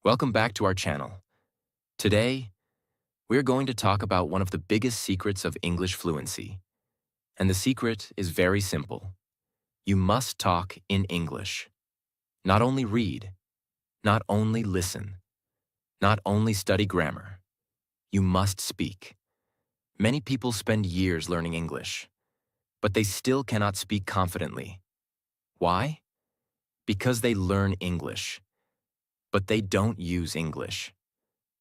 Welcome back to our channel. Today, we're going to talk about one of the biggest secrets of English fluency. And the secret is very simple. You must talk in English. Not only read, not only listen, not only study grammar. You must speak. Many people spend years learning English, but they still cannot speak confidently. Why? Because they learn English, but they don't use English.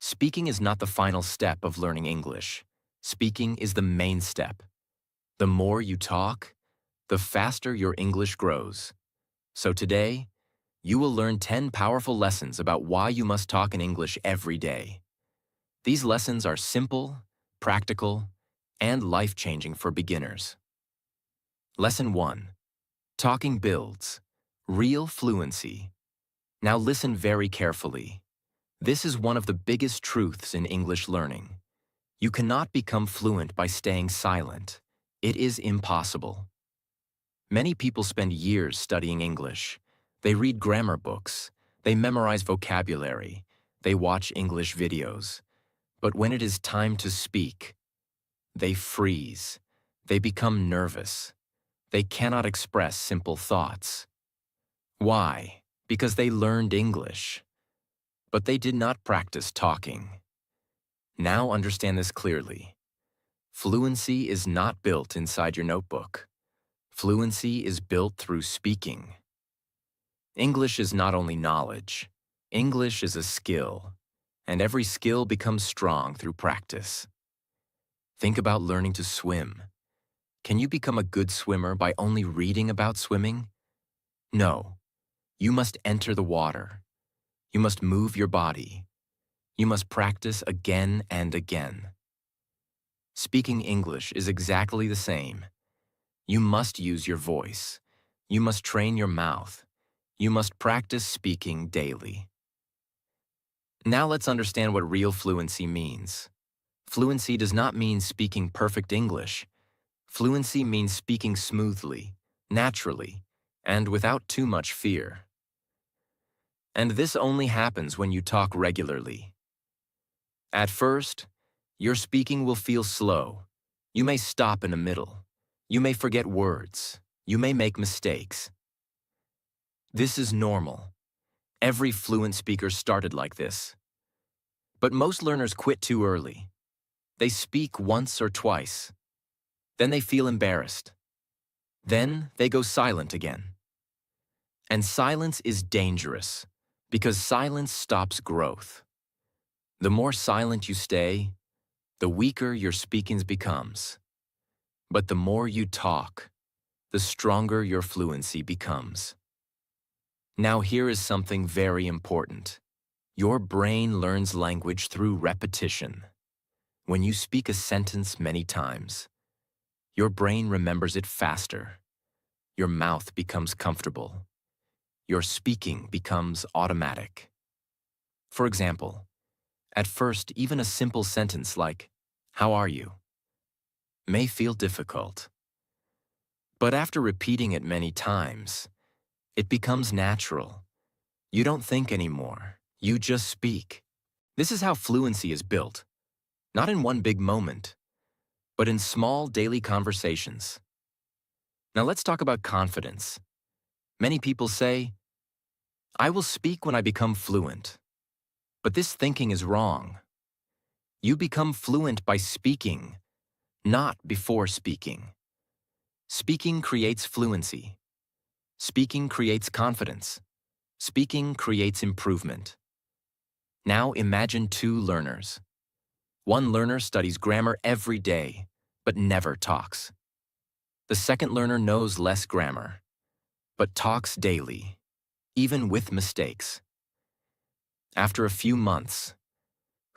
Speaking is not the final step of learning English. Speaking is the main step. The more you talk, the faster your English grows. So today, you will learn 10 powerful lessons about why you must talk in English every day. These lessons are simple, practical, and life-changing for beginners. Lesson 1. Talking builds. Real fluency. Now listen very carefully. This is one of the biggest truths in English learning. You cannot become fluent by staying silent. It is impossible. Many people spend years studying English. They read grammar books. They memorize vocabulary. They watch English videos. But when it is time to speak, they freeze. They become nervous. They cannot express simple thoughts. Why? Because they learned English, but they did not practice talking. Now understand this clearly. Fluency is not built inside your notebook. Fluency is built through speaking. English is not only knowledge. English is a skill, and every skill becomes strong through practice. Think about learning to swim. Can you become a good swimmer by only reading about swimming? No. You must enter the water. You must move your body. You must practice again and again. Speaking English is exactly the same. You must use your voice. You must train your mouth. You must practice speaking daily. Now let's understand what real fluency means. Fluency does not mean speaking perfect English. Fluency means speaking smoothly, naturally, and without too much fear. And this only happens when you talk regularly. At first, your speaking will feel slow. You may stop in the middle. You may forget words. You may make mistakes. This is normal. Every fluent speaker started like this. But most learners quit too early. They speak once or twice. Then they feel embarrassed. Then they go silent again. And silence is dangerous because silence stops growth. The more silent you stay, the weaker your speaking becomes. But the more you talk, the stronger your fluency becomes. Now here is something very important. Your brain learns language through repetition. When you speak a sentence many times, your brain remembers it faster. Your mouth becomes comfortable. Your speaking becomes automatic. For example, at first, even a simple sentence like, "How are you?" may feel difficult. But after repeating it many times, it becomes natural. You don't think anymore. You just speak. This is how fluency is built, not in one big moment, but in small daily conversations. Now let's talk about confidence. Many people say, "I will speak when I become fluent." But this thinking is wrong. You become fluent by speaking, not before speaking. Speaking creates fluency. Speaking creates confidence. Speaking creates improvement. Now imagine two learners. One learner studies grammar every day, but never talks. The second learner knows less grammar, but talks daily, even with mistakes. After a few months,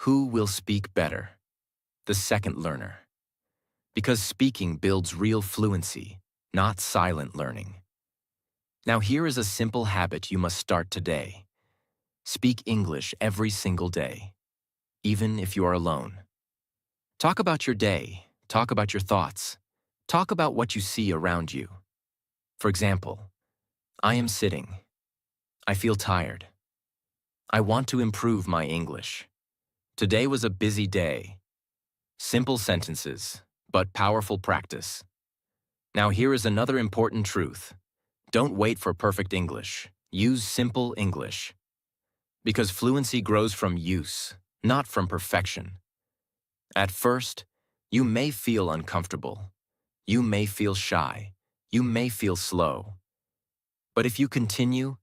who will speak better? The second learner. Because speaking builds real fluency, not silent learning. Now here is a simple habit you must start today. Speak English every single day, even if you are alone. Talk about your day. Talk about your thoughts. Talk about what you see around you. For example, "I am sitting. I feel tired. I want to improve my English. Today was a busy day. Simple sentences, but powerful practice. Now here is another important truth. Don't wait for perfect English. Use simple English. Because fluency grows from use, not from perfection. At first, you may feel uncomfortable. You may feel shy. You may feel slow. But if you continue,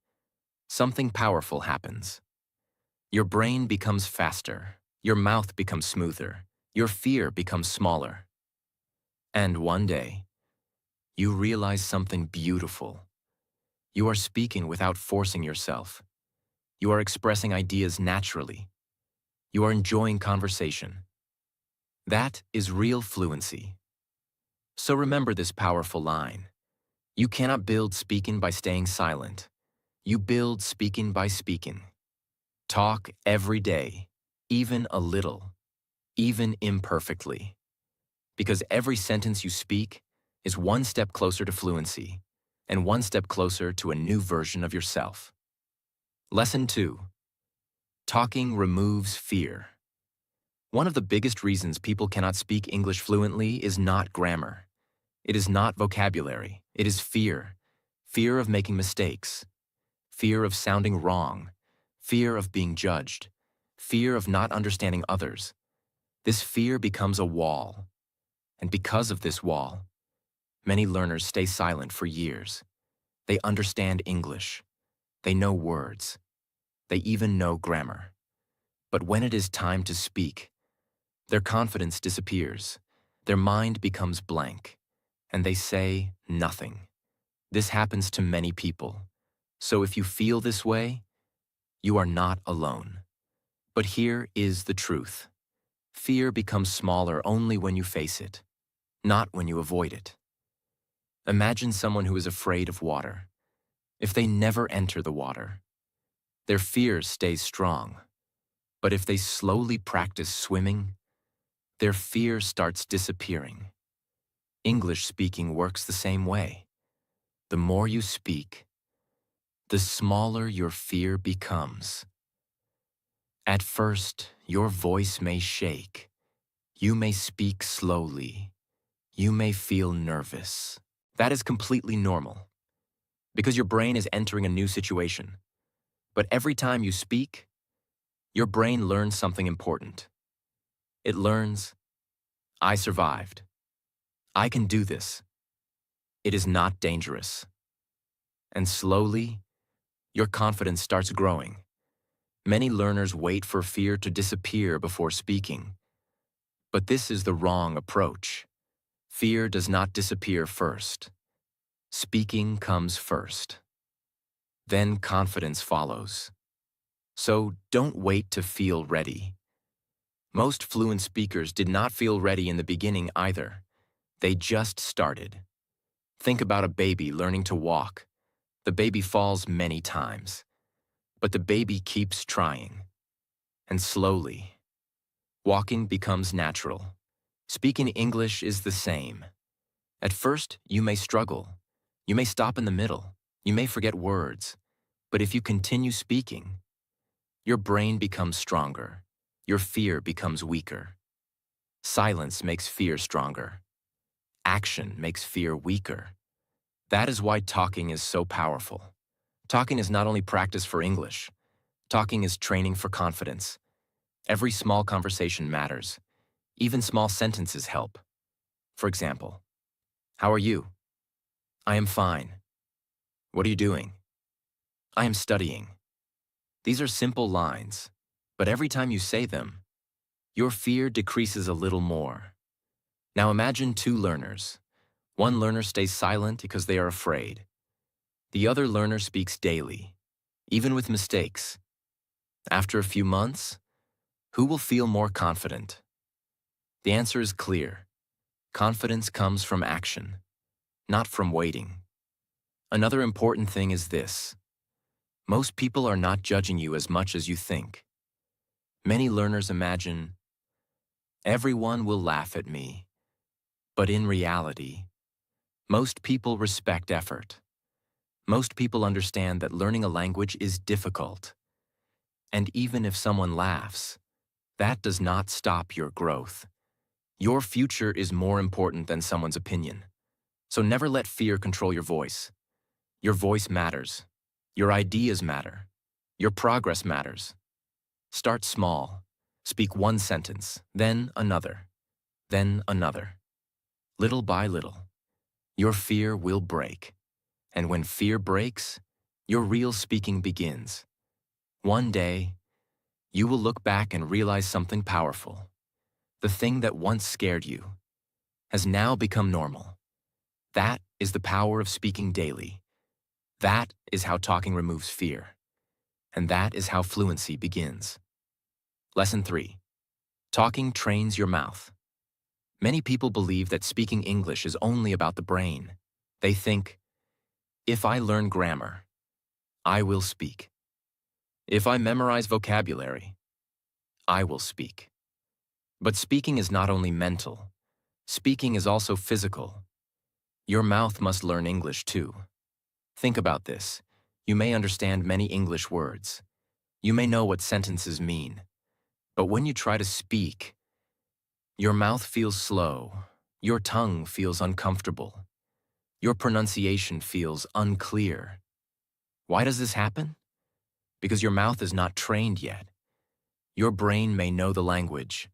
something powerful happens. Your brain becomes faster. Your mouth becomes smoother. Your fear becomes smaller. And one day, you realize something beautiful. You are speaking without forcing yourself. You are expressing ideas naturally. You are enjoying conversation. That is real fluency. So remember this powerful line. You cannot build speaking by staying silent. You build speaking by speaking. Talk every day, even a little, even imperfectly. Because every sentence you speak is one step closer to fluency and one step closer to a new version of yourself. Lesson 2. Talking removes fear. One of the biggest reasons people cannot speak English fluently is not grammar. It is not vocabulary. It is fear. Fear of making mistakes. Fear of sounding wrong. Fear of being judged. Fear of not understanding others. This fear becomes a wall. And because of this wall, many learners stay silent for years. They understand English. They know words. They even know grammar. But when it is time to speak, their confidence disappears. Their mind becomes blank. And they say nothing. This happens to many people. So if you feel this way, you are not alone. But here is the truth. Fear becomes smaller only when you face it, not when you avoid it. Imagine someone who is afraid of water. If they never enter the water, their fear stays strong. But if they slowly practice swimming, their fear starts disappearing. English speaking works the same way. The more you speak, the smaller your fear becomes. At first, your voice may shake. You may speak slowly. You may feel nervous. That is completely normal, because your brain is entering a new situation. But every time you speak, your brain learns something important. It learns, I survived. I can do this. It is not dangerous. And slowly, your confidence starts growing. Many learners wait for fear to disappear before speaking. But this is the wrong approach. Fear does not disappear first. Speaking comes first. Then confidence follows. So don't wait to feel ready. Most fluent speakers did not feel ready in the beginning either. They just started. Think about a baby learning to walk. The baby falls many times, but the baby keeps trying. And slowly, walking becomes natural. Speaking English is the same. At first, you may struggle. You may stop in the middle. You may forget words. But if you continue speaking, your brain becomes stronger. Your fear becomes weaker. Silence makes fear stronger. Action makes fear weaker. That is why talking is so powerful. Talking is not only practice for English. Talking is training for confidence. Every small conversation matters. Even small sentences help. For example, how are you? I am fine. What are you doing? I am studying. These are simple lines, but every time you say them, your fear decreases a little more. Now imagine two learners. One learner stays silent because they are afraid. The other learner speaks daily, even with mistakes. After a few months, who will feel more confident? The answer is clear. Confidence comes from action, not from waiting. Another important thing is this. Most people are not judging you as much as you think. Many learners imagine, everyone will laugh at me. But in reality, most people respect effort. Most people understand that learning a language is difficult. And even if someone laughs, that does not stop your growth. Your future is more important than someone's opinion. So never let fear control your voice. Your voice matters. Your ideas matter. Your progress matters. Start small. Speak one sentence, then another, then another. Little by little, your fear will break. And when fear breaks, your real speaking begins. One day, you will look back and realize something powerful. The thing that once scared you has now become normal. That is the power of speaking daily. That is how talking removes fear. And that is how fluency begins. Lesson 3. Talking trains your mouth. Many people believe that speaking English is only about the brain. They think, if I learn grammar, I will speak. If I memorize vocabulary, I will speak. But speaking is not only mental. Speaking is also physical. Your mouth must learn English too. Think about this. You may understand many English words. You may know what sentences mean. But when you try to speak, your mouth feels slow. Your tongue feels uncomfortable. Your pronunciation feels unclear. Why does this happen? Because your mouth is not trained yet. Your brain may know the language,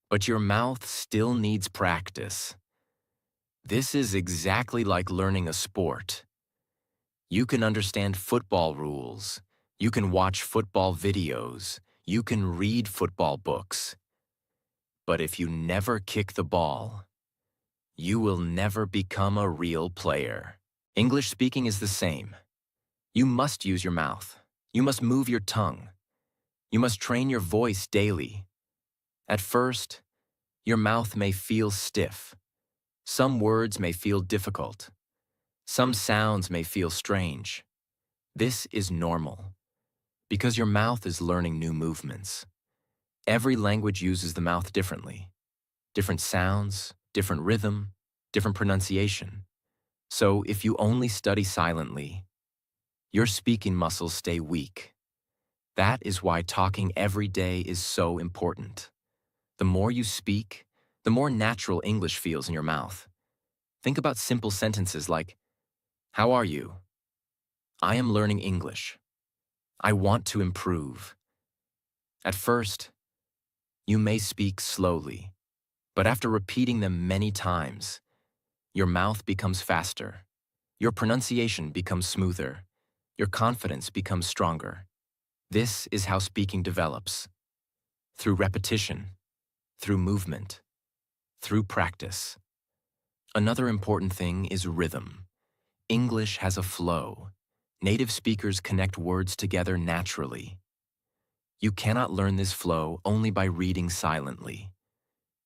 but your mouth still needs practice. This is exactly like learning a sport. You can understand football rules. You can watch football videos. You can read football books. But if you never kick the ball, you will never become a real player. English speaking is the same. You must use your mouth. You must move your tongue. You must train your voice daily. At first, your mouth may feel stiff. Some words may feel difficult. Some sounds may feel strange. This is normal, because your mouth is learning new movements. Every language uses the mouth differently. Different sounds, different rhythm, different pronunciation. So if you only study silently, your speaking muscles stay weak. That is why talking every day is so important. The more you speak, the more natural English feels in your mouth. Think about simple sentences like, "How are you?" "I am learning English." "I want to improve." At first, you may speak slowly, but after repeating them many times, your mouth becomes faster, your pronunciation becomes smoother, your confidence becomes stronger. This is how speaking develops. Through repetition, through movement, through practice. Another important thing is rhythm. English has a flow. Native speakers connect words together naturally. You cannot learn this flow only by reading silently.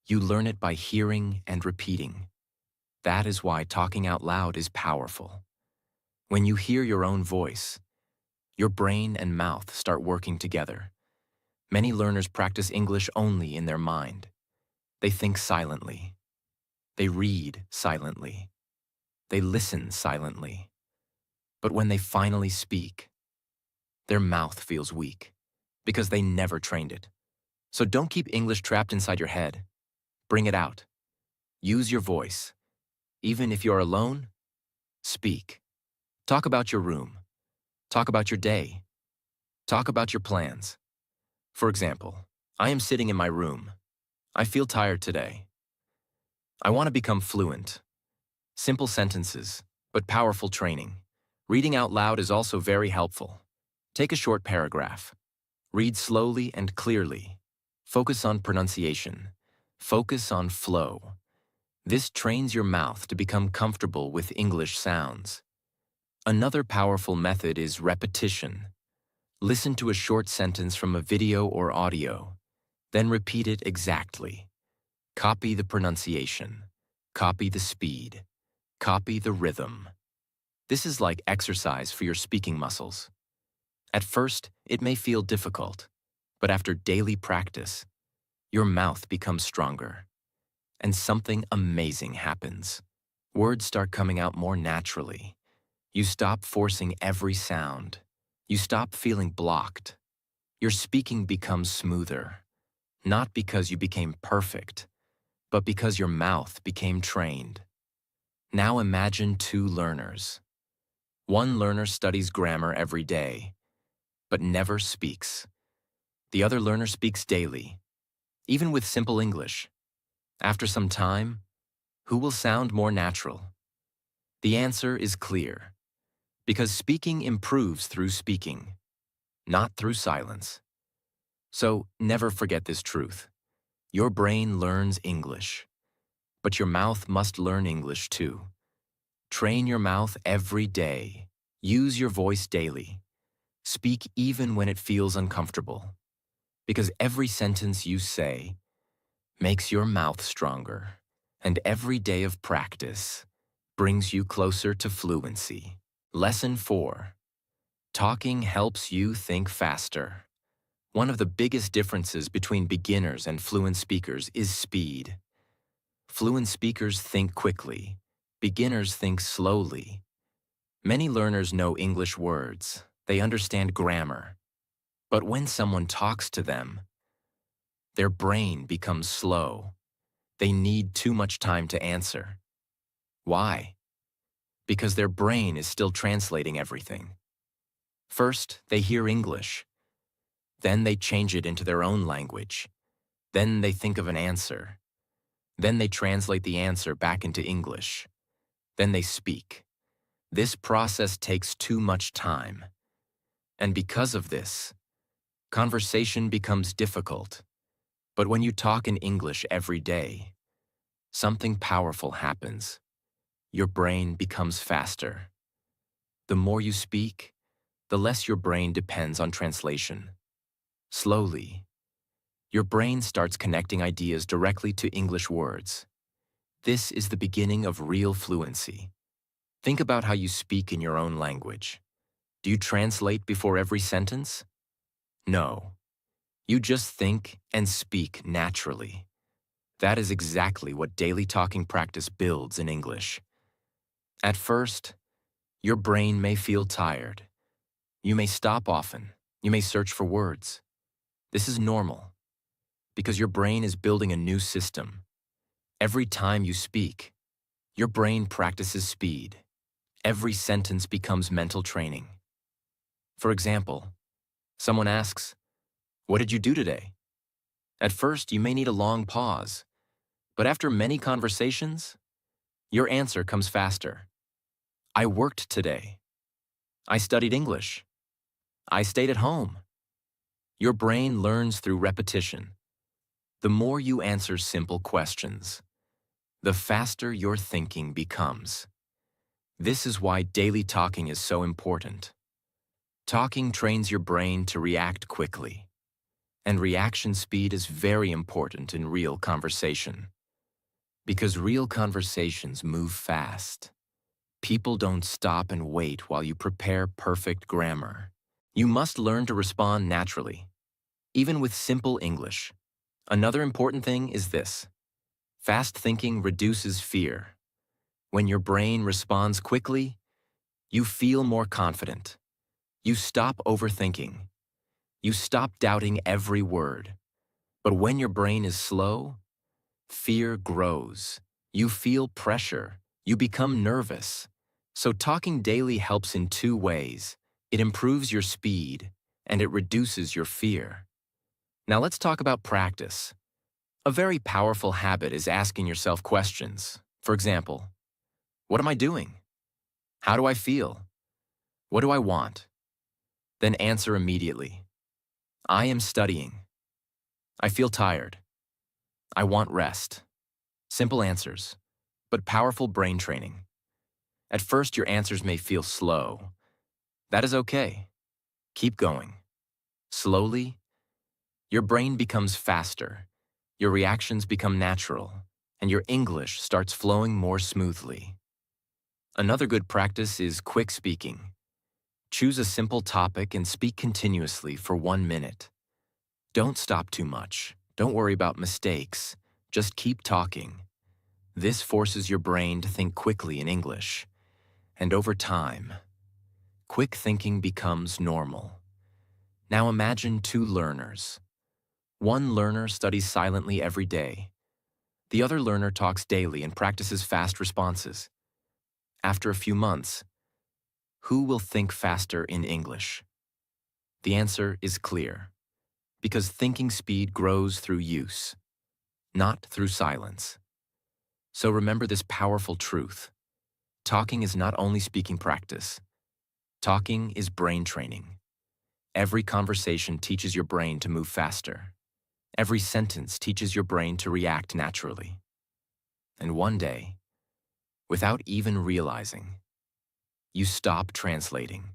You learn it by hearing and repeating. That is why talking out loud is powerful. When you hear your own voice, your brain and mouth start working together. Many learners practice English only in their mind. They think silently. They read silently. They listen silently. But when they finally speak, their mouth feels weak because they never trained it. So don't keep English trapped inside your head. Bring it out. Use your voice. Even if you're alone, speak. Talk about your room. Talk about your day. Talk about your plans. For example, I am sitting in my room. I feel tired today. I want to become fluent. Simple sentences, but powerful training. Reading out loud is also very helpful. Take a short paragraph. Read slowly and clearly. Focus on pronunciation. Focus on flow. This trains your mouth to become comfortable with English sounds. Another powerful method is repetition. Listen to a short sentence from a video or audio, then repeat it exactly. Copy the pronunciation. Copy the speed. Copy the rhythm. This is like exercise for your speaking muscles. At first, it may feel difficult, but after daily practice, your mouth becomes stronger. And something amazing happens. Words start coming out more naturally. You stop forcing every sound. You stop feeling blocked. your speaking becomes smoother, not because you became perfect, but because your mouth became trained. Now imagine two learners. One learner studies grammar every day, but never speaks. The other learner speaks daily, even with simple English. After some time, who will sound more natural? The answer is clear, because speaking improves through speaking, not through silence. So never forget this truth. Your brain learns English, but your mouth must learn English too. Train your mouth every day. Use your voice daily. Speak even when it feels uncomfortable, because every sentence you say makes your mouth stronger, and every day of practice brings you closer to fluency. Lesson 4. Talking helps you think faster. One of the biggest differences between beginners and fluent speakers is speed. Fluent speakers think quickly. Beginners think slowly. Many learners know English words. They understand grammar. But when someone talks to them, their brain becomes slow. They need too much time to answer. Why? Because their brain is still translating everything. First, they hear English. Then they change it into their own language. Then they think of an answer. Then they translate the answer back into English. Then they speak. This process takes too much time. And because of this, conversation becomes difficult. But when you talk in English every day, something powerful happens. Your brain becomes faster. The more you speak, the less your brain depends on translation. Slowly, your brain starts connecting ideas directly to English words. This is the beginning of real fluency. Think about how you speak in your own language. Do you translate before every sentence? No. You just think and speak naturally. That is exactly what daily talking practice builds in English. At first, your brain may feel tired. You may stop often. You may search for words. This is normal, because your brain is building a new system. Every time you speak, your brain practices speed. Every sentence becomes mental training. For example, someone asks, "What did you do today?" At first, you may need a long pause, but after many conversations, your answer comes faster. "I worked today. I studied English. I stayed at home." Your brain learns through repetition. The more you answer simple questions, the faster your thinking becomes. This is why daily talking is so important. Talking trains your brain to react quickly, and reaction speed is very important in real conversation. Because real conversations move fast. People don't stop and wait while you prepare perfect grammar. You must learn to respond naturally, even with simple English. Another important thing is this. Fast thinking reduces fear. When your brain responds quickly, you feel more confident. You stop overthinking. You stop doubting every word. But when your brain is slow, fear grows. You feel pressure. You become nervous. So talking daily helps in two ways. It improves your speed, and it reduces your fear. Now let's talk about practice. A very powerful habit is asking yourself questions. For example, what am I doing? How do I feel? What do I want? Then answer immediately. I am studying. I feel tired. I want rest. Simple answers, but powerful brain training. At first, your answers may feel slow. That is okay. Keep going. Slowly, your brain becomes faster, your reactions become natural, and your English starts flowing more smoothly. Another good practice is quick speaking. Choose a simple topic and speak continuously for 1 minute. Don't stop too much. Don't worry about mistakes. Just keep talking. This forces your brain to think quickly in English. And over time, quick thinking becomes normal. Now imagine two learners. One learner studies silently every day. The other learner talks daily and practices fast responses. After a few months, who will think faster in English? The answer is clear, because thinking speed grows through use, not through silence. So remember this powerful truth. Talking is not only speaking practice. Talking is brain training. Every conversation teaches your brain to move faster. Every sentence teaches your brain to react naturally. And one day, without even realizing, you stop translating.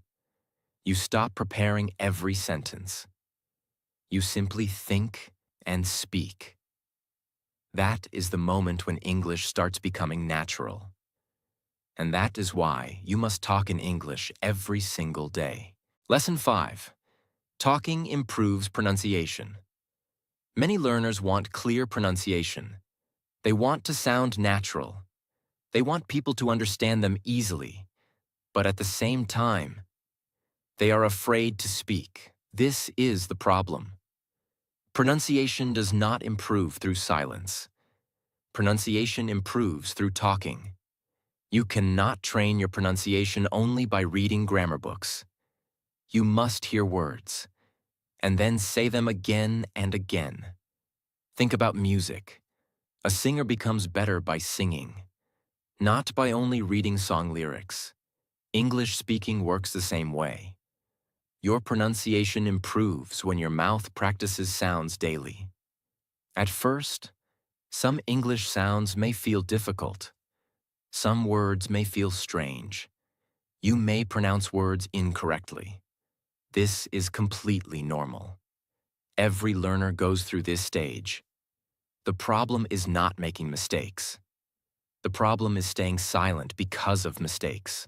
You stop preparing every sentence. You simply think and speak. That is the moment when English starts becoming natural. And that is why you must talk in English every single day. Lesson 5. Talking improves pronunciation. Many learners want clear pronunciation. They want to sound natural. They want people to understand them easily. But at the same time, they are afraid to speak. This is the problem. Pronunciation does not improve through silence. Pronunciation improves through talking. You cannot train your pronunciation only by reading grammar books. You must hear words, and then say them again and again. Think about music. A singer becomes better by singing, not by only reading song lyrics. English speaking works the same way. Your pronunciation improves when your mouth practices sounds daily. At first, some English sounds may feel difficult. Some words may feel strange. You may pronounce words incorrectly. This is completely normal. Every learner goes through this stage. The problem is not making mistakes. The problem is staying silent because of mistakes.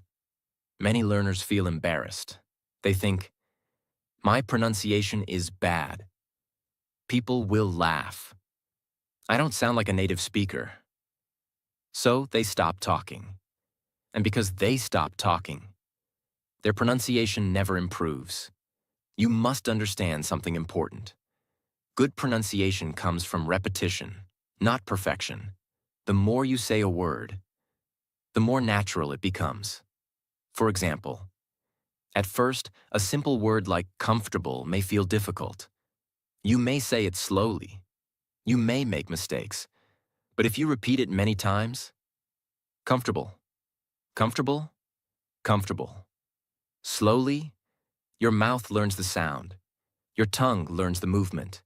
Many learners feel embarrassed. They think, my pronunciation is bad. People will laugh. I don't sound like a native speaker. So they stop talking. And because they stop talking, their pronunciation never improves. You must understand something important. Good pronunciation comes from repetition, not perfection. The more you say a word, the more natural it becomes. For example, at first, a simple word like comfortable may feel difficult. You may say it slowly. You may make mistakes. But if you repeat it many times, comfortable, comfortable, comfortable. Slowly, your mouth learns the sound. Your tongue learns the movement.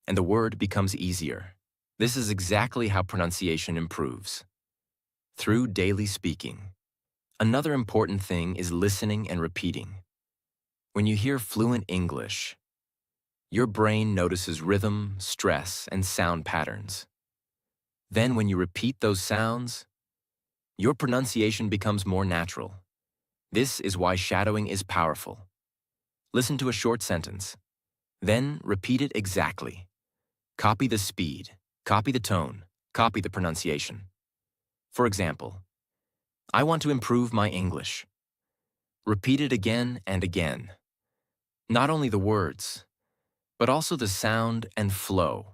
And the word becomes easier. This is exactly how pronunciation improves. Through daily speaking. Another important thing is listening and repeating. When you hear fluent English, your brain notices rhythm, stress, and sound patterns. Then when you repeat those sounds, your pronunciation becomes more natural. This is why shadowing is powerful. Listen to a short sentence. Then repeat it exactly. Copy the speed, copy the tone, copy the pronunciation. For example, I want to improve my English. Repeat it again and again. Not only the words, but also the sound and flow.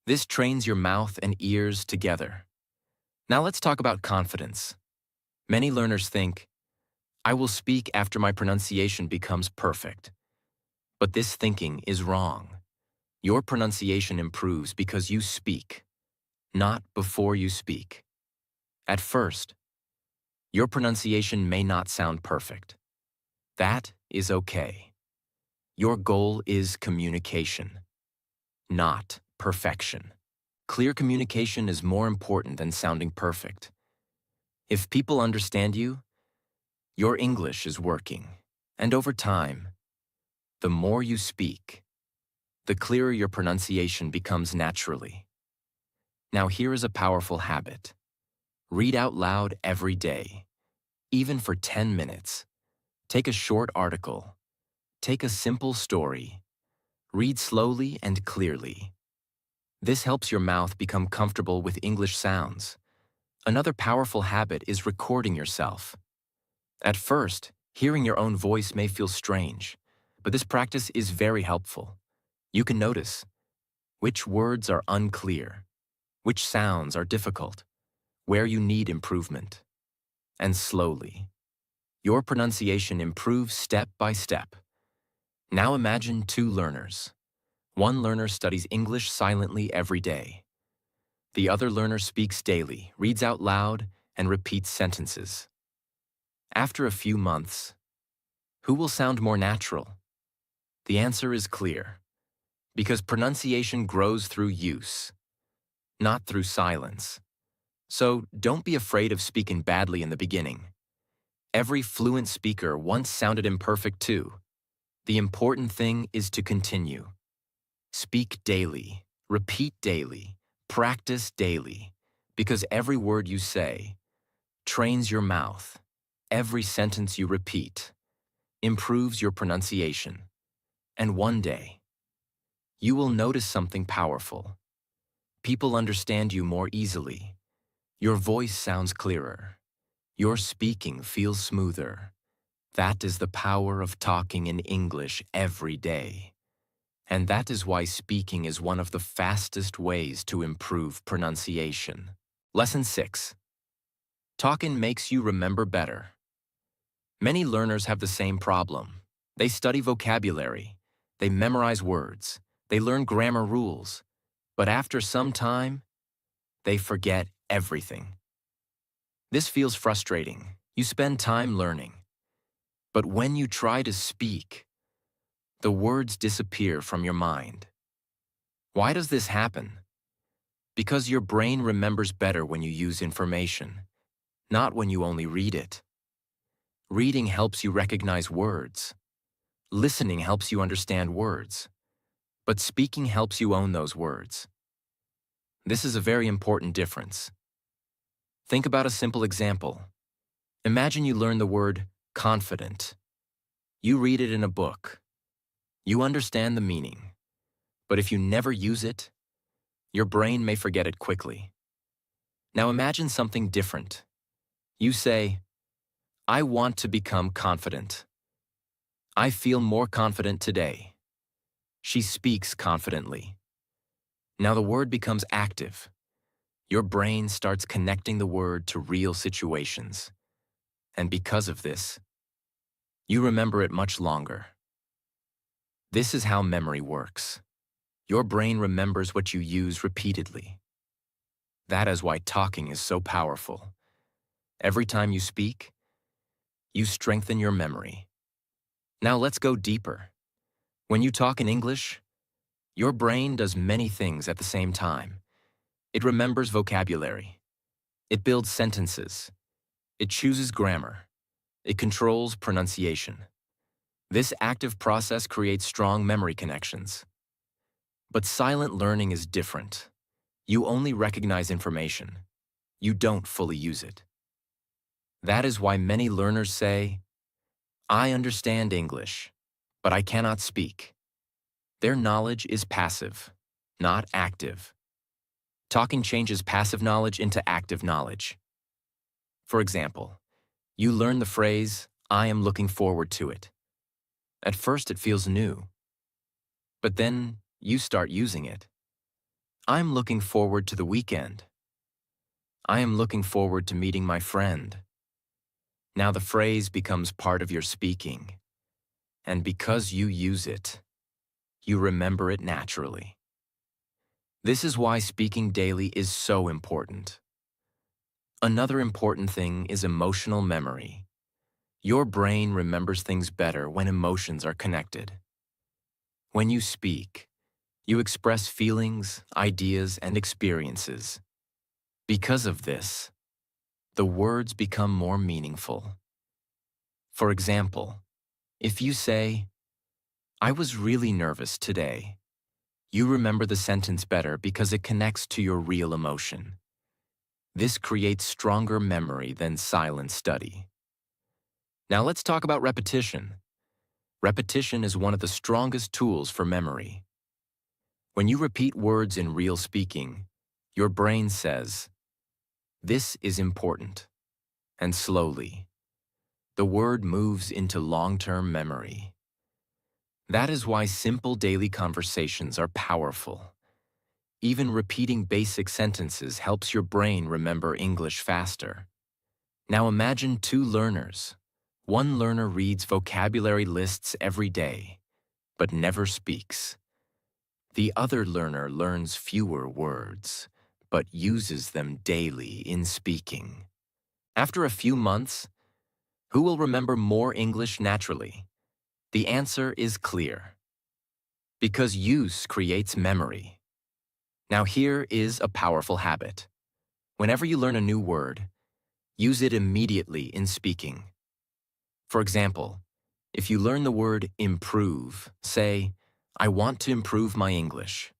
This trains your mouth and ears together. Now let's talk about confidence. Many learners think, I will speak after my pronunciation becomes perfect. But this thinking is wrong. Your pronunciation improves because you speak, not before you speak. At first, your pronunciation may not sound perfect. That is okay. Your goal is communication, not perfection. Clear communication is more important than sounding perfect. If people understand you, your English is working. And over time, the more you speak, the clearer your pronunciation becomes naturally. Now here is a powerful habit. Read out loud every day, even for 10 minutes. Take a short article. Take a simple story. Read slowly and clearly. This helps your mouth become comfortable with English sounds. Another powerful habit is recording yourself. At first, hearing your own voice may feel strange, But this practice is very helpful. You can notice which words are unclear, which sounds are difficult, where you need improvement. And slowly, your pronunciation improves step by step. Now imagine two learners. One learner studies English silently every day. The other learner speaks daily, reads out loud, and repeats sentences. After a few months, who will sound more natural? The answer is clear, because pronunciation grows through use, not through silence. So don't be afraid of speaking badly in the beginning. Every fluent speaker once sounded imperfect too. The important thing is to continue. Speak daily, repeat daily, practice daily, because every word you say trains your mouth. Every sentence you repeat improves your pronunciation. And one day, you will notice something powerful. People understand you more easily. Your voice sounds clearer. Your speaking feels smoother. That is the power of talking in English every day. And that is why speaking is one of the fastest ways to improve pronunciation. Lesson 6. Talking makes you remember better. Many learners have the same problem. They study vocabulary, they memorize words, they learn grammar rules, but after some time, they forget everything. This feels frustrating. You spend time learning, but when you try to speak, the words disappear from your mind. Why does this happen? Because your brain remembers better when you use information, not when you only read it. Reading helps you recognize words. Listening helps you understand words. But speaking helps you own those words. This is a very important difference. Think about a simple example. Imagine you learn the word confident. You read it in a book. You understand the meaning. But if you never use it, your brain may forget it quickly. Now imagine something different. You say, I want to become confident. I feel more confident today. She speaks confidently. Now the word becomes active. Your brain starts connecting the word to real situations. And because of this, you remember it much longer. This is how memory works. Your brain remembers what you use repeatedly. That is why talking is so powerful. Every time you speak, you strengthen your memory. Now let's go deeper. When you talk in English, your brain does many things at the same time. It remembers vocabulary. It builds sentences. It chooses grammar. It controls pronunciation. This active process creates strong memory connections. But silent learning is different. You only recognize information. You don't fully use it. That is why many learners say, I understand English, but I cannot speak. Their knowledge is passive, not active. Talking changes passive knowledge into active knowledge. For example, you learn the phrase, I am looking forward to it. At first it feels new, but then you start using it. I'm looking forward to the weekend. I am looking forward to meeting my friend. Now the phrase becomes part of your speaking, and because you use it, you remember it naturally. This is why speaking daily is so important. Another important thing is emotional memory. Your brain remembers things better when emotions are connected. When you speak, you express feelings, ideas, and experiences. Because of this, the words become more meaningful. For example, if you say, I was really nervous today, you remember the sentence better because it connects to your real emotion. This creates stronger memory than silent study. Now let's talk about repetition. Repetition is one of the strongest tools for memory. When you repeat words in real speaking, your brain says, this is important. And slowly, the word moves into long-term memory. That is why simple daily conversations are powerful. Even repeating basic sentences helps your brain remember English faster. Now imagine two learners. One learner reads vocabulary lists every day, but never speaks. The other learner learns fewer words, but uses them daily in speaking. After a few months, who will remember more English naturally? The answer is clear. Because use creates memory. Now here is a powerful habit. Whenever you learn a new word, use it immediately in speaking. For example, if you learn the word improve, say, I want to improve my English.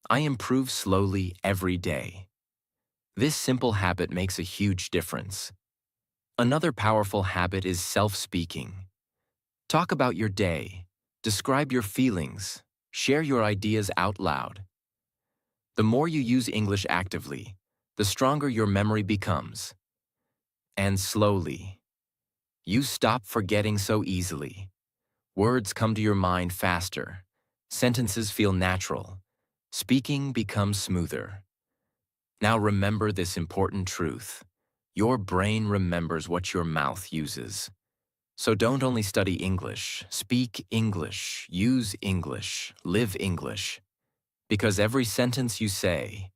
I improve slowly every day. This simple habit makes a huge difference. Another powerful habit is self-speaking. Talk about your day, describe your feelings, share your ideas out loud. The more you use English actively, the stronger your memory becomes. And slowly, you stop forgetting so easily. Words come to your mind faster. Sentences feel natural. Speaking becomes smoother. Now remember this important truth. Your brain remembers what your mouth uses. So don't only study English, speak English, use English, live English. Because every sentence you say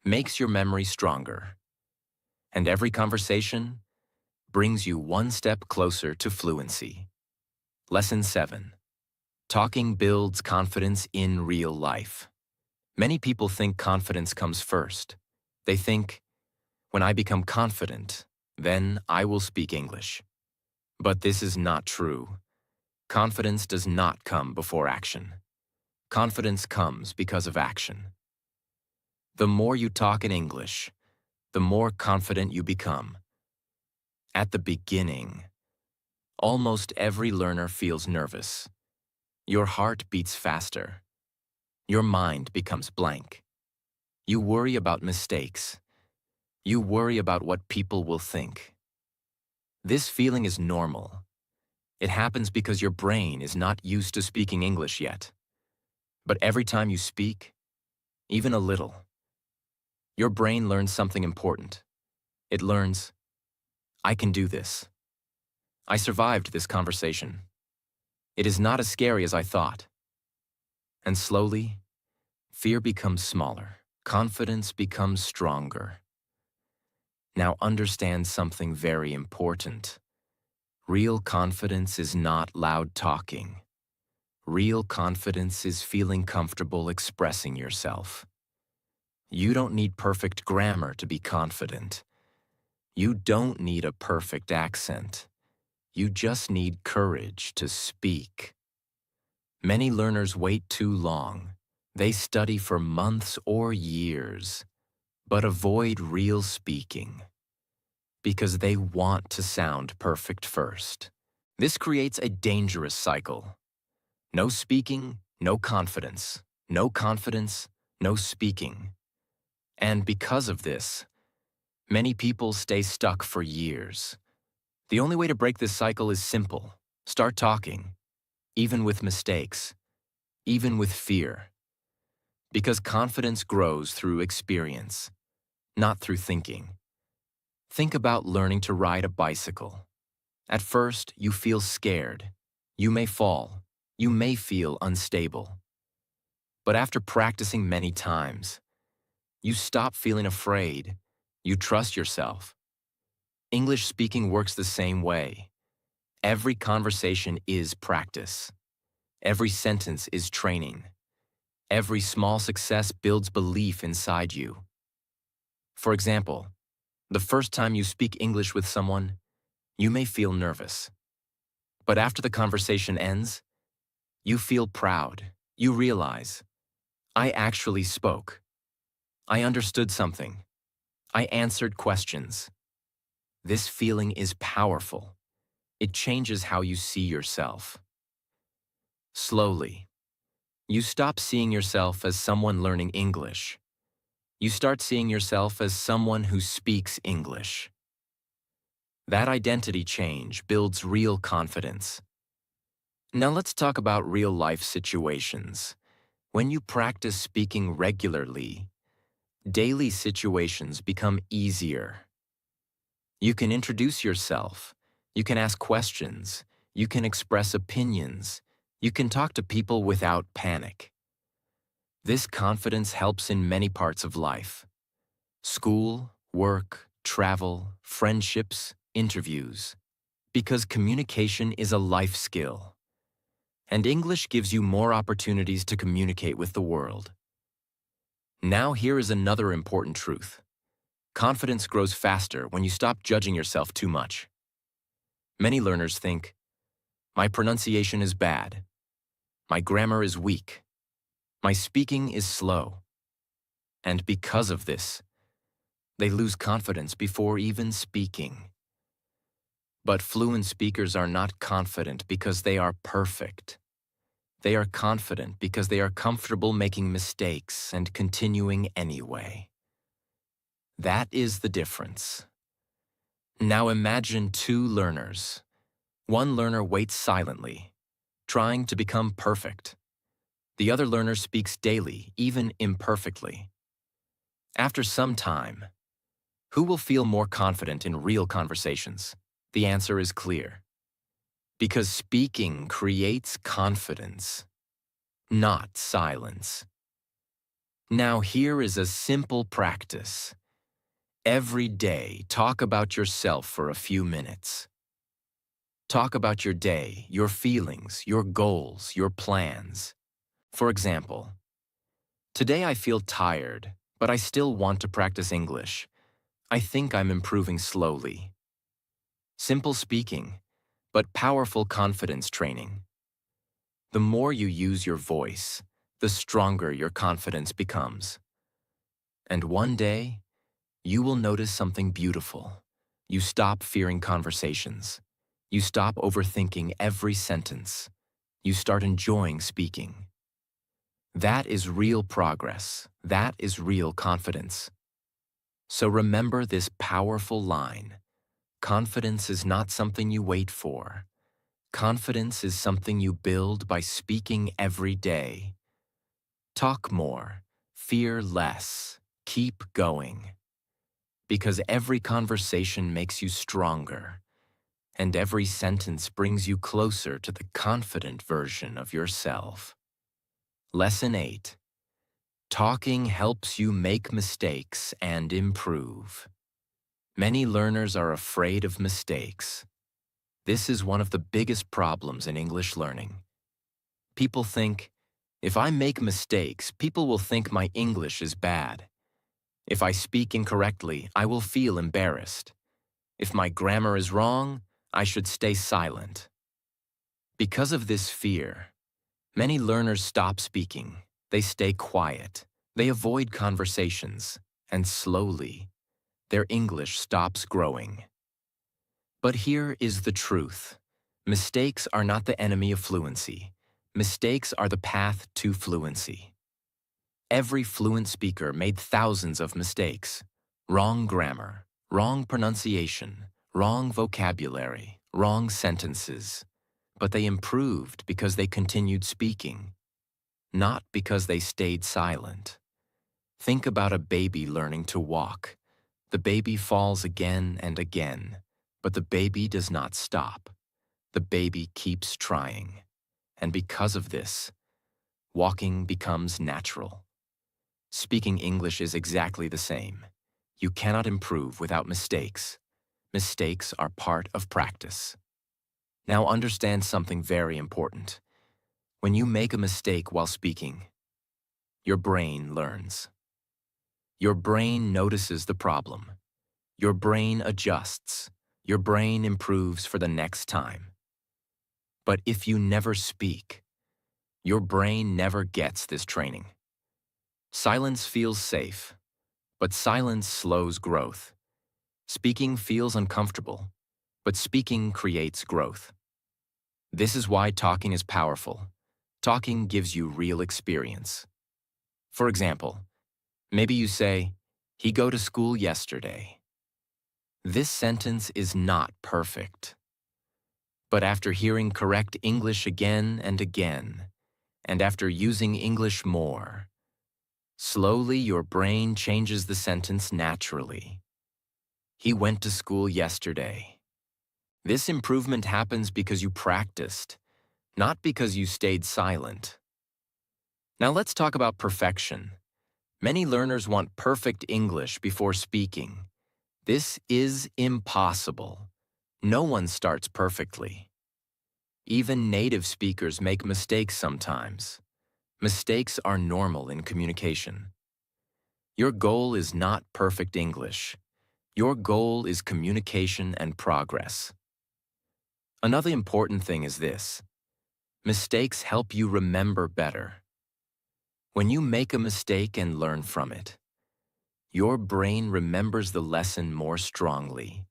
makes your memory stronger. And every conversation brings you one step closer to fluency. Lesson 7. Talking builds confidence in real life. Many people think confidence comes first. They think, when I become confident, then I will speak English. But this is not true. Confidence does not come before action. Confidence comes because of action. The more you talk in English, the more confident you become. At the beginning, almost every learner feels nervous. Your heart beats faster. Your mind becomes blank. You worry about mistakes. You worry about what people will think. This feeling is normal. It happens because your brain is not used to speaking English yet. But every time you speak, even a little, your brain learns something important. It learns, I can do this. I survived this conversation. It is not as scary as I thought. And slowly, fear becomes smaller. Confidence becomes stronger. Now understand something very important. Real confidence is not loud talking. Real confidence is feeling comfortable expressing yourself. You don't need perfect grammar to be confident. You don't need a perfect accent. You just need courage to speak. Many learners wait too long. They study for months or years, but avoid real speaking because they want to sound perfect first. This creates a dangerous cycle. No speaking, no confidence. No confidence, no speaking. And because of this, many people stay stuck for years. The only way to break this cycle is simple. Start talking, even with mistakes, even with fear. Because confidence grows through experience, not through thinking. Think about learning to ride a bicycle. At first, you feel scared. You may fall. You may feel unstable. But after practicing many times, you stop feeling afraid. You trust yourself. English speaking works the same way. Every conversation is practice. Every sentence is training. Every small success builds belief inside you. For example, the first time you speak English with someone, you may feel nervous. But after the conversation ends, you feel proud. You realize, I actually spoke. I understood something. I answered questions. This feeling is powerful. It changes how you see yourself. Slowly, you stop seeing yourself as someone learning English. You start seeing yourself as someone who speaks English. That identity change builds real confidence. Now let's talk about real-life situations. When you practice speaking regularly, daily situations become easier. You can introduce yourself. You can ask questions. You can express opinions. You can talk to people without panic. This confidence helps in many parts of life: school, work, travel, friendships, interviews. Because communication is a life skill, and English gives you more opportunities to communicate with the world. Now here is another important truth. Confidence grows faster when you stop judging yourself too much. Many learners think, my pronunciation is bad, my grammar is weak, my speaking is slow. And because of this, they lose confidence before even speaking. But fluent speakers are not confident because they are perfect. They are confident because they are comfortable making mistakes and continuing anyway. That is the difference. Now imagine two learners. One learner waits silently, trying to become perfect. The other learner speaks daily, even imperfectly. After some time, who will feel more confident in real conversations? The answer is clear. Because speaking creates confidence, not silence. Now here is a simple practice. Every day, talk about yourself for a few minutes. Talk about your day, your feelings, your goals, your plans. For example, today I feel tired, but I still want to practice English. I think I'm improving slowly. Simple speaking, but powerful confidence training. The more you use your voice, the stronger your confidence becomes. And one day, you will notice something beautiful. You stop fearing conversations. You stop overthinking every sentence. You start enjoying speaking. That is real progress. That is real confidence. So remember this powerful line. Confidence is not something you wait for. Confidence is something you build by speaking every day. Talk more. Fear less. Keep going. Because every conversation makes you stronger, and every sentence brings you closer to the confident version of yourself. Lesson 8. Talking helps you make mistakes and improve. Many learners are afraid of mistakes. This is one of the biggest problems in English learning. People think, if I make mistakes, people will think my English is bad. If I speak incorrectly, I will feel embarrassed. If my grammar is wrong, I should stay silent. Because of this fear, many learners stop speaking. They stay quiet. They avoid conversations, and slowly, their English stops growing. But here is the truth. Mistakes are not the enemy of fluency. Mistakes are the path to fluency. Every fluent speaker made thousands of mistakes. Wrong grammar, wrong pronunciation, wrong vocabulary, wrong sentences. But they improved because they continued speaking, not because they stayed silent. Think about a baby learning to walk. The baby falls again and again, but the baby does not stop. The baby keeps trying. And because of this, walking becomes natural. Speaking English is exactly the same. You cannot improve without mistakes. Mistakes are part of practice. Now understand something very important. When you make a mistake while speaking, your brain learns. Your brain notices the problem. Your brain adjusts. Your brain improves for the next time. But if you never speak, your brain never gets this training. Silence feels safe, but silence slows growth. Speaking feels uncomfortable, but speaking creates growth. This is why talking is powerful. Talking gives you real experience. For example, maybe you say, "He go to school yesterday." This sentence is not perfect, But after hearing correct English again and again, and after using English more, slowly your brain changes the sentence naturally. He went to school yesterday. This improvement happens because you practiced, not because you stayed silent. Now let's talk about perfection. Many learners want perfect English before speaking. This is impossible. No one starts perfectly. Even native speakers make mistakes sometimes. Mistakes are normal in communication. Your goal is not perfect English. Your goal is communication and progress. Another important thing is this: mistakes help you remember better. When you make a mistake and learn from it, your brain remembers the lesson more strongly.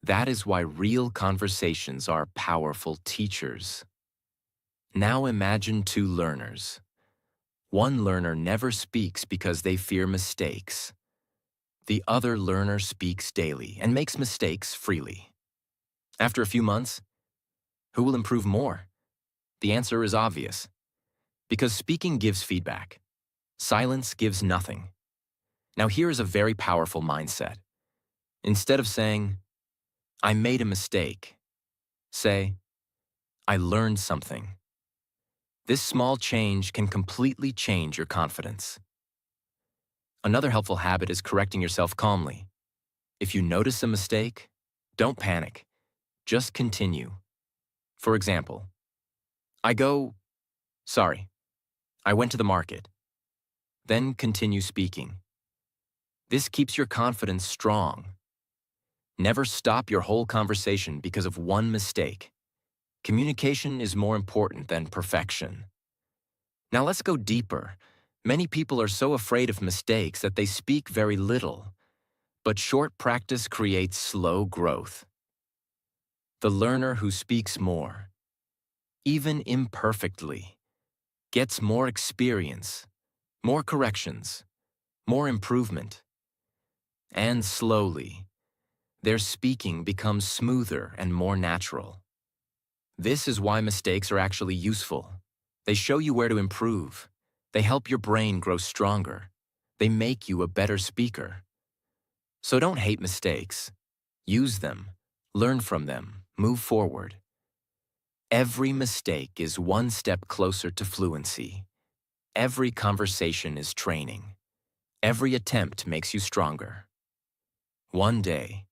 That is why real conversations are powerful teachers. Now imagine two learners. One learner never speaks because they fear mistakes. The other learner speaks daily and makes mistakes freely. After a few months, who will improve more? The answer is obvious. Because speaking gives feedback. Silence gives nothing. Now here is a very powerful mindset. Instead of saying, "I made a mistake," say, "I learned something." This small change can completely change your confidence. Another helpful habit is correcting yourself calmly. If you notice a mistake, don't panic. Just continue. For example, sorry, I went to the market. Then continue speaking. This keeps your confidence strong. Never stop your whole conversation because of one mistake. Communication is more important than perfection. Now let's go deeper. Many people are so afraid of mistakes that they speak very little. But short practice creates slow growth. The learner who speaks more, even imperfectly, gets more experience, more corrections, more improvement. And slowly, their speaking becomes smoother and more natural. This is why mistakes are actually useful. They show you where to improve. They help your brain grow stronger. They make you a better speaker. So don't hate mistakes. Use them, learn from them, move forward. Every mistake is one step closer to fluency. Every conversation is training. Every attempt makes you stronger. One day,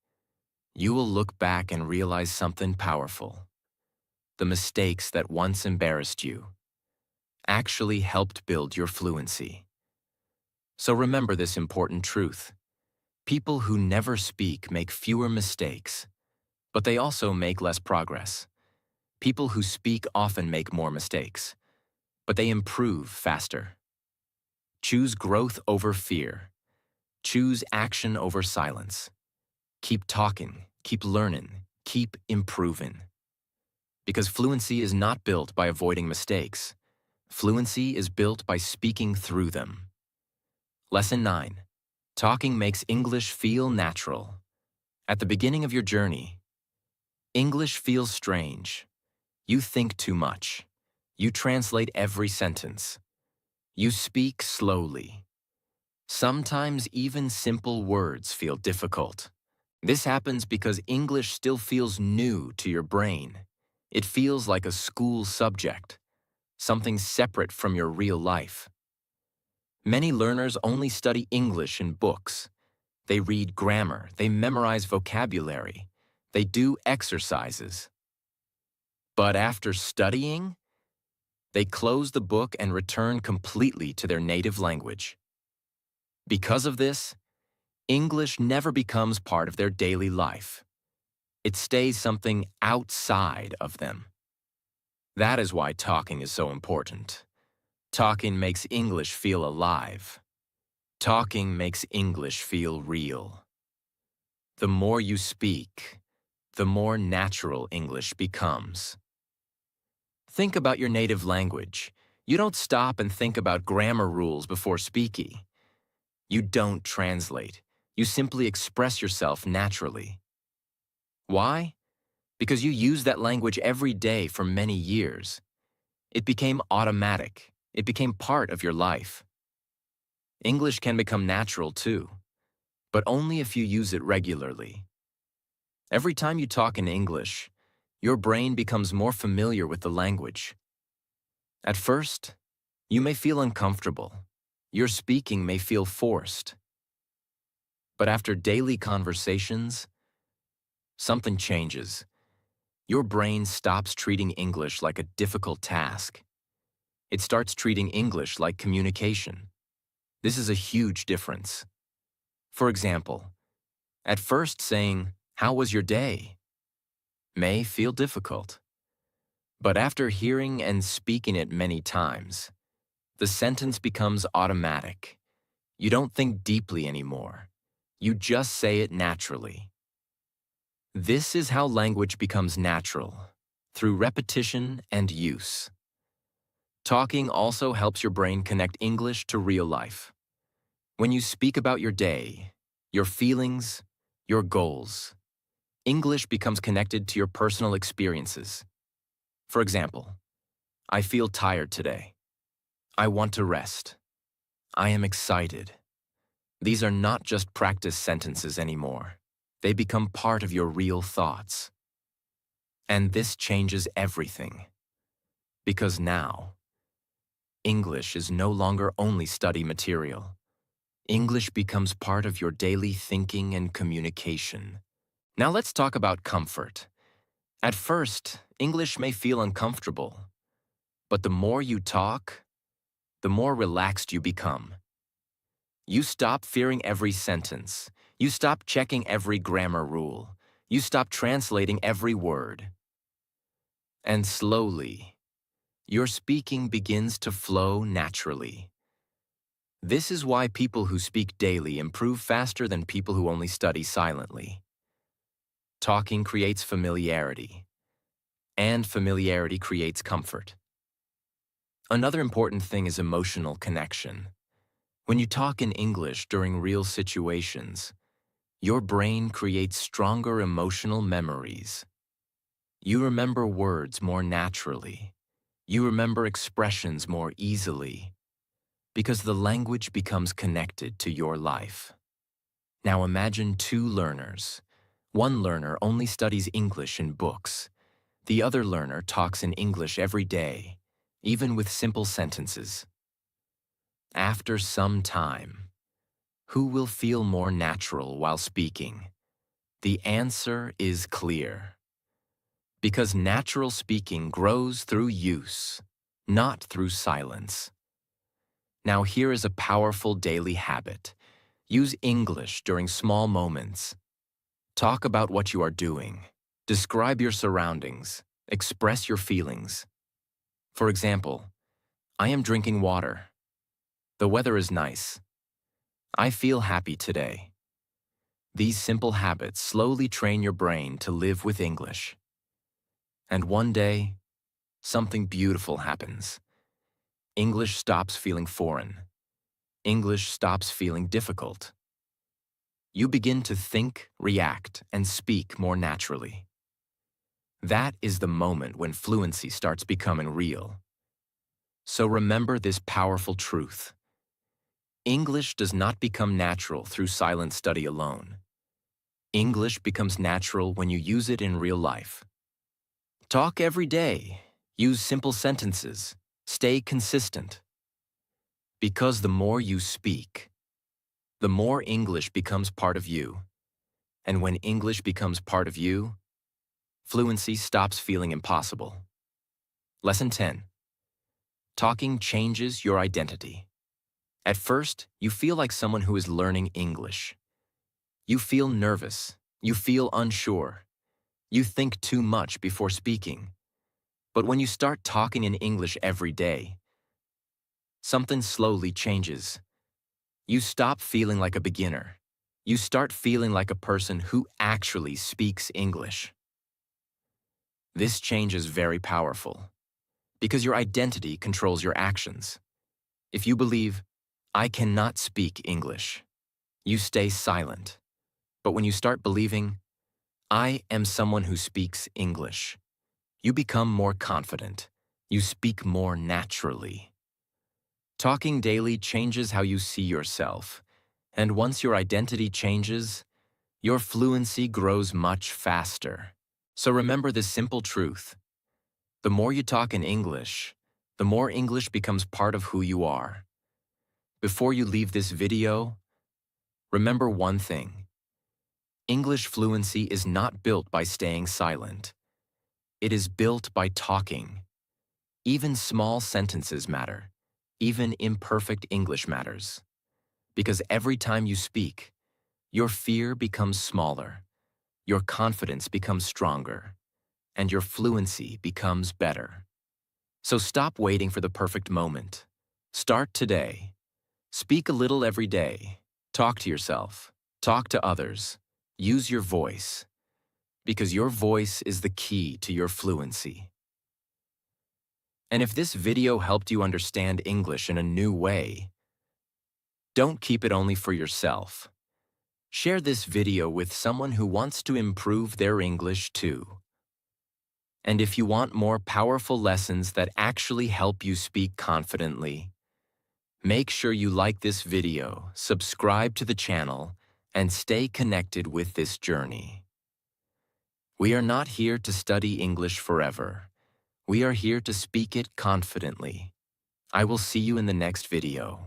you will look back and realize something powerful. The mistakes that once embarrassed you actually helped build your fluency. So remember this important truth. People who never speak make fewer mistakes, but they also make less progress. People who speak often make more mistakes, but they improve faster. Choose growth over fear. Choose action over silence. Keep talking, keep learning, keep improving. Because fluency is not built by avoiding mistakes. Fluency is built by speaking through them. Lesson 9. Talking makes English feel natural. At the beginning of your journey, English feels strange. You think too much. You translate every sentence. You speak slowly. Sometimes even simple words feel difficult. This happens because English still feels new to your brain. It feels like a school subject, something separate from your real life. Many learners only study English in books. They read grammar, they memorize vocabulary, they do exercises. But after studying, they close the book and return completely to their native language. Because of this, English never becomes part of their daily life. It stays something outside of them. That is why talking is so important. Talking makes English feel alive. Talking makes English feel real. The more you speak, the more natural English becomes. Think about your native language. You don't stop and think about grammar rules before speaking. You don't translate. You simply express yourself naturally. Why? Because you use that language every day for many years. It became automatic. It became part of your life. English can become natural too, but only if you use it regularly. Every time you talk in English, your brain becomes more familiar with the language. At first, you may feel uncomfortable. Your speaking may feel forced. But after daily conversations, something changes. Your brain stops treating English like a difficult task. It starts treating English like communication. This is a huge difference. For example, at first saying, "How was your day?" may feel difficult. But after hearing and speaking it many times, the sentence becomes automatic. You don't think deeply anymore. You just say it naturally. This is how language becomes natural, through repetition and use. Talking also helps your brain connect English to real life. When you speak about your day, your feelings, your goals, English becomes connected to your personal experiences. For example, I feel tired today. I want to rest. I am excited. These are not just practice sentences anymore. They become part of your real thoughts. And this changes everything. Because now, English is no longer only study material. English becomes part of your daily thinking and communication. Now let's talk about comfort. At first, English may feel uncomfortable, but the more you talk, the more relaxed you become. You stop fearing every sentence. You stop checking every grammar rule. You stop translating every word. And slowly, your speaking begins to flow naturally. This is why people who speak daily improve faster than people who only study silently. Talking creates familiarity, and familiarity creates comfort. Another important thing is emotional connection. When you talk in English during real situations, your brain creates stronger emotional memories. You remember words more naturally. You remember expressions more easily, because the language becomes connected to your life. Now imagine two learners. One learner only studies English in books. The other learner talks in English every day, even with simple sentences. After some time, who will feel more natural while speaking? The answer is clear. Because natural speaking grows through use, not through silence. Now here is a powerful daily habit. Use English during small moments. Talk about what you are doing. Describe your surroundings. Express your feelings. For example, I am drinking water. The weather is nice. I feel happy today. These simple habits slowly train your brain to live with English. And one day, something beautiful happens. English stops feeling foreign. English stops feeling difficult. You begin to think, react, and speak more naturally. That is the moment when fluency starts becoming real. So remember this powerful truth. English does not become natural through silent study alone. English becomes natural when you use it in real life. Talk every day. Use simple sentences. Stay consistent. Because the more you speak, the more English becomes part of you. And when English becomes part of you, fluency stops feeling impossible. Lesson 10. Talking changes your identity. At first, you feel like someone who is learning English. You feel nervous. You feel unsure. You think too much before speaking. But when you start talking in English every day, something slowly changes. You stop feeling like a beginner. You start feeling like a person who actually speaks English. This change is very powerful because your identity controls your actions. If you believe, I cannot speak English, you stay silent. But when you start believing, I am someone who speaks English. You become more confident. You speak more naturally. Talking daily changes how you see yourself, and once your identity changes, your fluency grows much faster. So remember this simple truth. The more you talk in English, the more English becomes part of who you are. Before you leave this video, remember one thing. English fluency is not built by staying silent. It is built by talking. Even small sentences matter. Even imperfect English matters. Because every time you speak, your fear becomes smaller, your confidence becomes stronger, and your fluency becomes better. So stop waiting for the perfect moment. Start today. Speak a little every day. Talk to yourself. Talk to others. Use your voice. Because your voice is the key to your fluency. And if this video helped you understand English in a new way, don't keep it only for yourself. Share this video with someone who wants to improve their English too. And if you want more powerful lessons that actually help you speak confidently, make sure you like this video, subscribe to the channel, and stay connected with this journey. We are not here to study English forever. We are here to speak it confidently. I will see you in the next video.